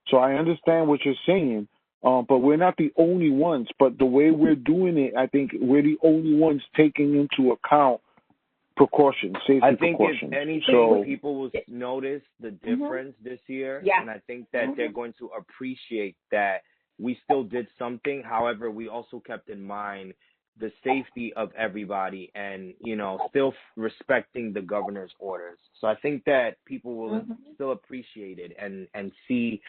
So I understand what you're saying, but we're not the only ones. But the way we're doing it, I think we're the only ones taking into account safety precautions. I think if anything, people will notice the difference this year, and I think that they're going to appreciate that we still did something. However, we also kept in mind the safety of everybody and, still respecting the governor's orders. So I think that people will still appreciate it and see,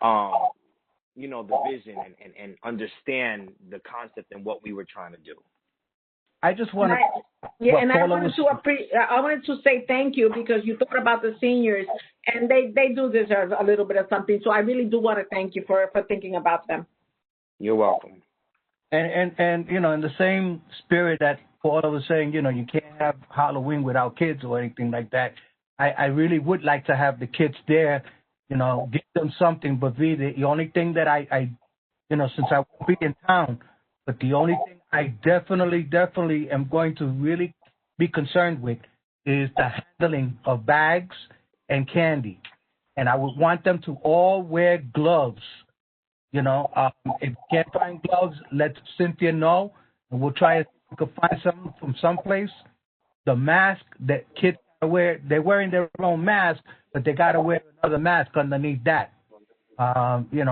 the vision and understand the concept and what we were trying to do. I just want to. I wanted to say thank you, because you thought about the seniors, and they do deserve a little bit of something. So I really do want to thank you for thinking about them. You're welcome. And in the same spirit that Paula was saying, you can't have Halloween without kids or anything like that. I really would like to have the kids there, give them something. But the only thing that I since I won't be in town, but the only thing I definitely am going to really be concerned with is the handling of bags and candy. And I would want them to all wear gloves. If you can't find gloves, let Cynthia know, and we'll try if we can find some from someplace. The mask that kids wear, they're wearing their own mask, but they got to wear another mask underneath that. We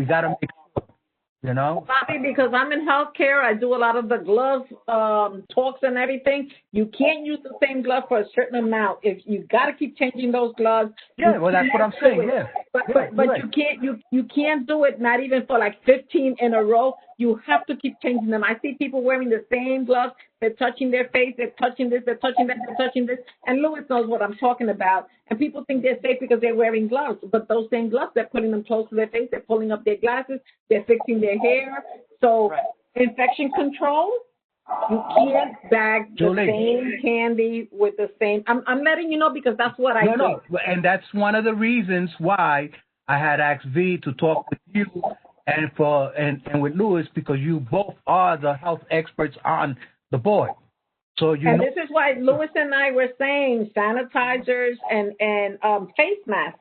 got to make sure, You know, Bobby, because I'm in healthcare, I do a lot of the glove talks and everything. You can't use the same glove for a certain amount. If you got to keep changing those gloves. Yeah, well, that's what I'm saying. Yeah, but you can't do it. Not even for like 15 in a row. You have to keep changing them. I see people wearing the same gloves. They're touching their face. They're touching this. They're touching that. They're touching this. And Louis knows what I'm talking about. And people think they're safe because they're wearing gloves. But those same gloves, they're putting them close to their face. They're pulling up their glasses. They're fixing their hair. So infection control, you can't bag the same candy with the same. I'm letting you know because that's what I do. No, and that's one of the reasons why I had asked V to talk with you and with Louis, because you both are the health experts on the board. So and this is why Louis and I were saying sanitizers and face masks.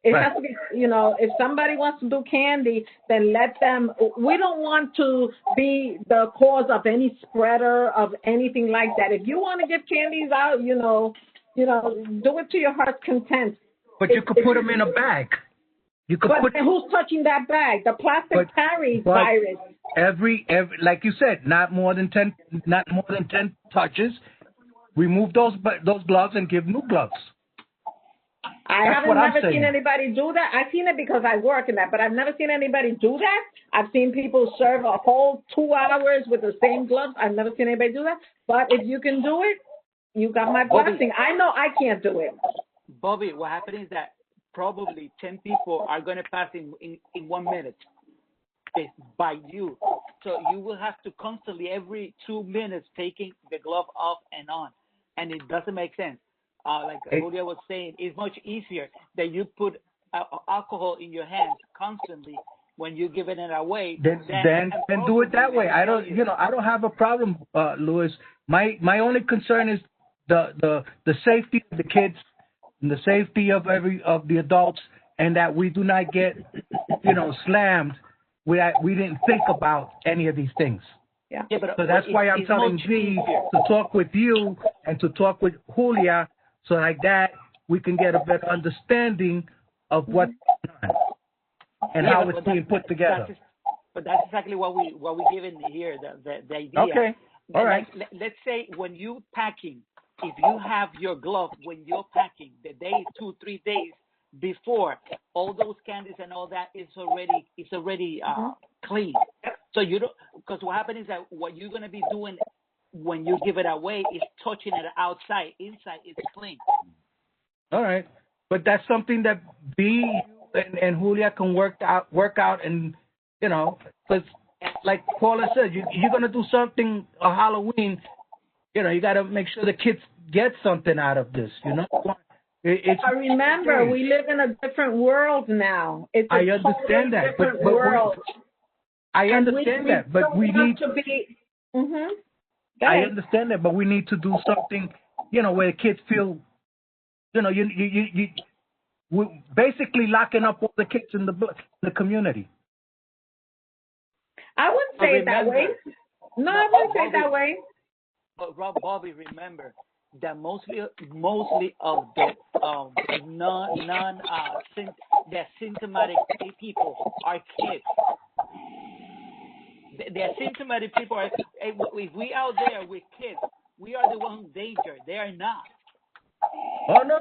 It has to be, if somebody wants to do candy, then let them. We don't want to be the cause of any spreader of anything like that. If you want to give candies out, do it to your heart's content. But you could put them in a bag. You could who's touching that bag? The plastic carries virus. Every like you said, not more than 10 touches. Remove those gloves and give new gloves. I haven't never seen anybody do that. I've seen it because I work in that, but I've never seen anybody do that. I've seen people serve a whole 2 hours with the same gloves. I've never seen anybody do that. But if you can do it, you got my blessing. I know I can't do it. Bobby, what happened is that probably 10 people are going to pass in 1 minute by you. So you will have to constantly, every 2 minutes, taking the glove off and on. And it doesn't make sense. Like Julia was saying, it's much easier that you put alcohol in your hands constantly when you're giving it away. Then do it that way. I don't have a problem, Louis. My only concern is the safety of the kids and the safety of the adults, and that we do not get slammed. We didn't think about any of these things. Yeah. So that's why I'm telling V to talk with you and to talk with Julia. So like that, we can get a better understanding of what's going on and how it's being put together. But that's exactly what we given here, the idea. Okay. All right. Let's say when you packing, if you have your glove when you're packing, the day 2-3 days before, all those candies and all that is already clean. So you don't, because what happens is that what you're gonna be doing when you give it away is touching it outside. Inside it's clean. All right, but that's something that B and Julia can work out, and because like Paula said, you're gonna do something Halloween. You gotta make sure the kids get something out of this. I remember we live in a different world now. It's a totally different world. I understand that, but we need to be. I understand that, but we need to do something, where the kids feel, you basically locking up all the kids in the community. I wouldn't say it that way. No, I wouldn't say it that way. But Bobby, remember that mostly of the the asymptomatic people are kids. The asymptomatic people are. If we out there with kids, we are the ones in danger. They are not. Oh no!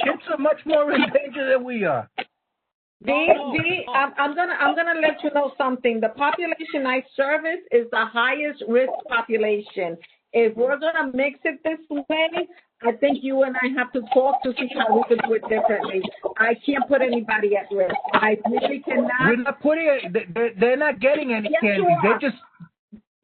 Kids are much more in danger than we are. I'm gonna let you know something. The population I service is the highest risk population. If we're gonna mix it this way, I think you and I have to talk to see how we can do it differently. I can't put anybody at risk. I really cannot. We're not putting it. They're not getting any candy. They're just.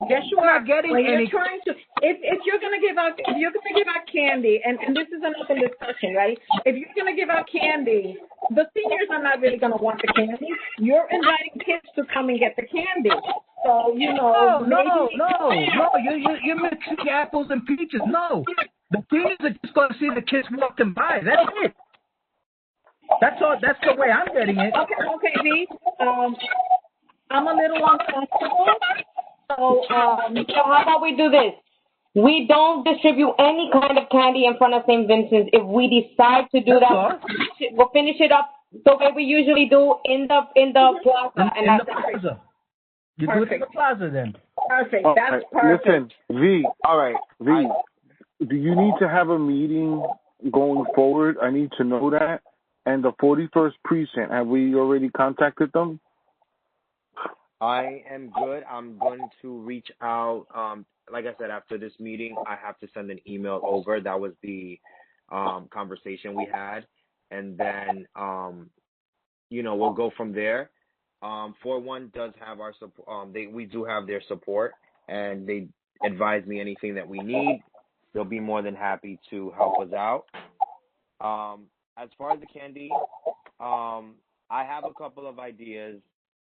Yes, you are. Not getting when any. You're trying to. If you're gonna give out candy, and this is an open discussion, right? If you're gonna give out candy, the seniors are not really gonna want the candy. You're inviting kids to come and get the candy. So No. You're mixing apples and peaches. No, the seniors are just gonna see the kids walking by. That's it. That's all. That's the way I'm getting it. Okay, V. I'm a little uncomfortable. So how about we do this? We don't distribute any kind of candy in front of St. Vincent's. If we decide to do that, we'll finish it up the way we usually do in the plaza. In the plaza. You do it in the plaza then. Perfect. That's perfect. Listen, V. All right, V. Do you need to have a meeting going forward? I need to know that. And the 41st precinct, have we already contacted them? I am good. I'm going to reach out. Like I said, after this meeting, I have to send an email over. That was the conversation we had, and then we'll go from there. 41 does have our support. We do have their support, and they advise me anything that we need. They'll be more than happy to help us out. As far as the candy, I have a couple of ideas.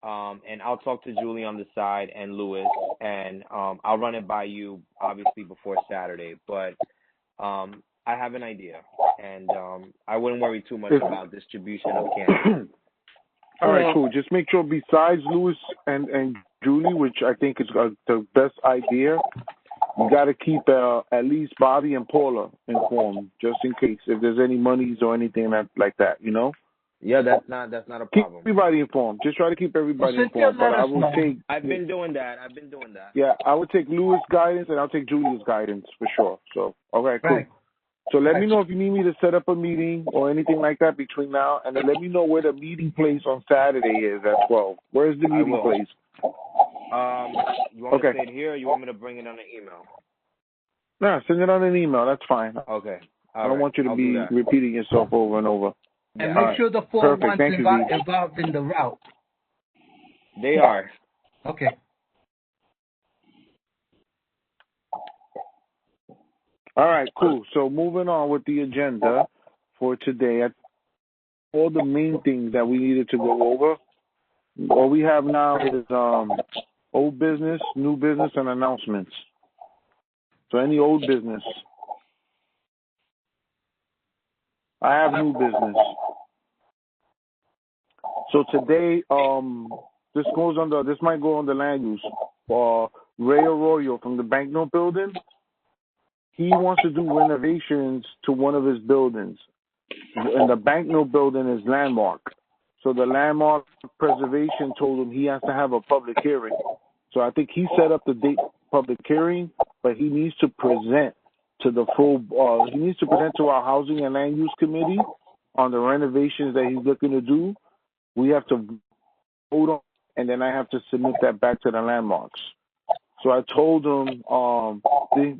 And I'll talk to Julie on the side and Louis, and I'll run it by you, obviously, before Saturday. But I have an idea, and I wouldn't worry too much about distribution of candy. All right, cool. Just make sure besides Louis and Julie, which I think is the best idea, you got to keep at least Bobby and Paula informed, just in case if there's any monies or anything like that, you know? Yeah, that's not a problem. Keep everybody informed. Just try to keep everybody informed. But I will take. I've been doing that. Yeah, I would take Louis' guidance and I'll take Julia's guidance for sure. So, all right, cool. Right. So let me know if you need me to set up a meeting or anything like that between now, and then let me know where the meeting place on Saturday is at 12. Where's the meeting place? You want me to say it here, or you want me to bring it on an email? No, send it on an email. That's fine. Okay. I don't want you to be repeating yourself over and over. And make sure the 401's involved in the route. They are. Okay. All right, cool. So moving on with the agenda for today, all the main things that we needed to go over. All we have now is old business, new business, and announcements. So any old business. I have new business. So today, this might go on the land use. Ray Arroyo from the Banknote building, he wants to do renovations to one of his buildings. And the Banknote building is landmark. So the landmark preservation told him he has to have a public hearing. So I think he set up the date public hearing, but he needs to present to the he needs to present to our Housing and Land Use Committee on the renovations that he's looking to do. We have to vote on, and then I have to submit that back to the landmarks. So I told him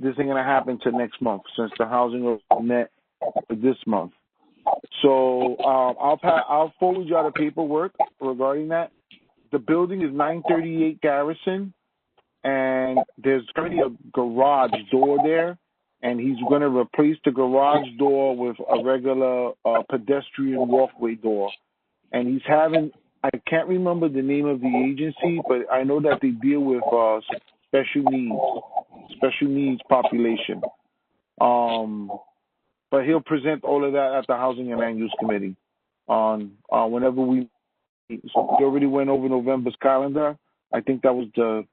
this ain't gonna happen till next month, since the housing was met this month. So I'll forward you out the paperwork regarding that. The building is 938 Garrison, and there's already a garage door there, and he's going to replace the garage door with a regular pedestrian walkway door. And he's having, I can't remember the name of the agency, but I know that they deal with special needs population. But he'll present all of that at the Housing and Land Use Committee on whenever we meet. So we already went over November's calendar. I think that was the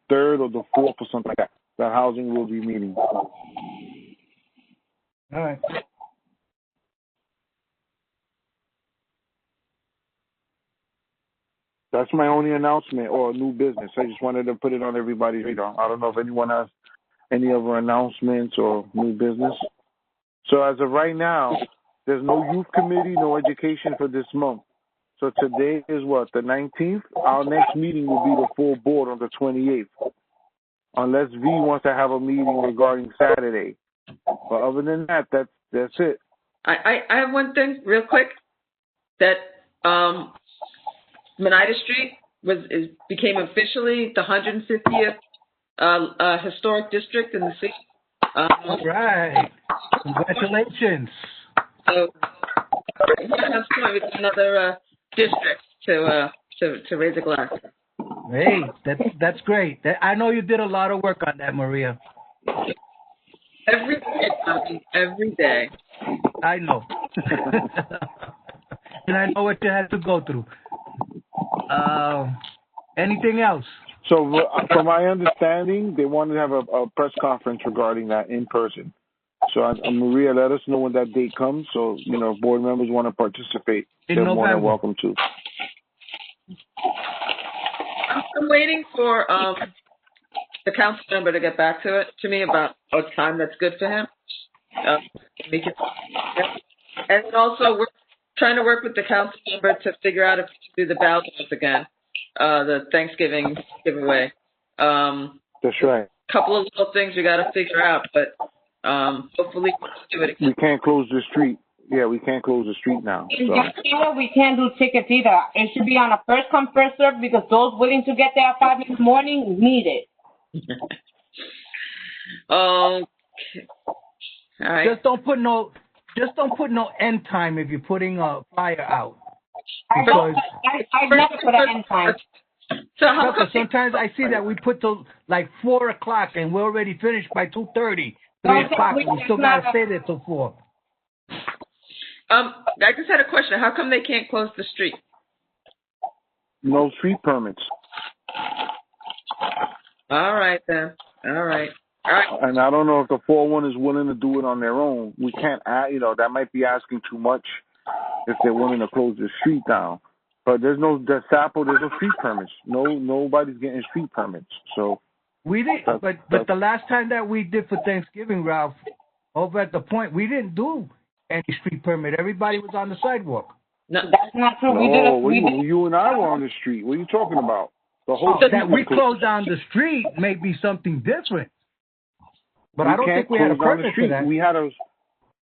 3rd or the 4th or something like that. That housing will be meeting. All right. That's my only announcement or new business. I just wanted to put it on everybody's radar. I don't know if anyone has any other announcements or new business. So as of right now, there's no youth committee, no education for this month. So today is what, the 19th? Our next meeting will be the full board on the 28th. Unless V wants to have a meeting regarding Saturday. But other than that, that's it. I have one thing real quick. That Menida Street became officially the 150th historic district in the city. All right. Congratulations. So it's another district to raise a glass. Hey, that's great. I know you did a lot of work on that, Maria. Every day, Bobby, every day. I know. And I know what you had to go through. Anything else? So, from my understanding, they wanted to have a press conference regarding that in person. So, Maria, let us know when that date comes. So, if board members want to participate, they're more than welcome to. I'm waiting for the council member to get back to me about a time that's good for him. Make it, and also we're trying to work with the council member to figure out if we can do the ballots again, the Thanksgiving giveaway. That's right. Couple of little things we got to figure out, but hopefully we'll do it again. We can't close the street. Yeah, we can't close the street now. So. We can't do tickets either. It should be on a first come first serve because those willing to get there at 5 in the morning need it. Okay. All right. Just don't put no end time if you're putting a flyer out. I never put an end time. So how come sometimes I see that we put till like 4 o'clock and we're already finished by 2:30, 3 o'clock. We still gotta stay there till 4. I just had a question. How come they can't close the street? No street permits. All right then. All right. And I don't know if the 4-1 is willing to do it on their own. We can't, that might be asking too much if they're willing to close the street down. But there's no street permits. Nobody's getting street permits. So we did, but the last time that we did for Thanksgiving, Ralph, over at the point, we didn't do any street permit. Everybody was on the sidewalk. No, that's not true. You and I were on the street. What are you talking about? The whole that we closed down the street may be something different. But I don't think we had a permit for that.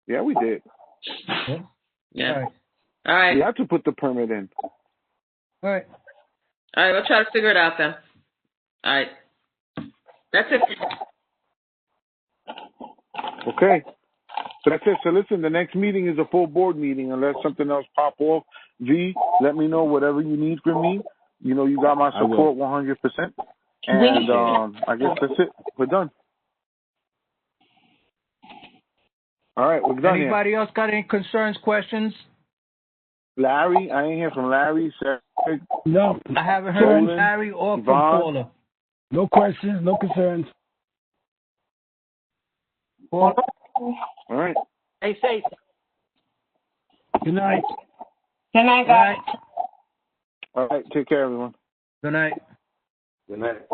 Yeah, we did. Yeah. All right. We had to put the permit in. All right. All right, we'll try to figure it out then. All right. That's it. Okay. So that's it. So listen, the next meeting is a full board meeting unless something else pop off. V, let me know whatever you need from me. You know you got my support 100%. And I guess that's it. We're done. All right, we're done. Anybody else got any concerns, questions? Larry, I ain't hear from Larry. No. I haven't heard from Larry or from Paula. No questions, no concerns. Paula? All right. Stay safe. Good night. Good night, guys. All right, take care, everyone. Good night. Good night.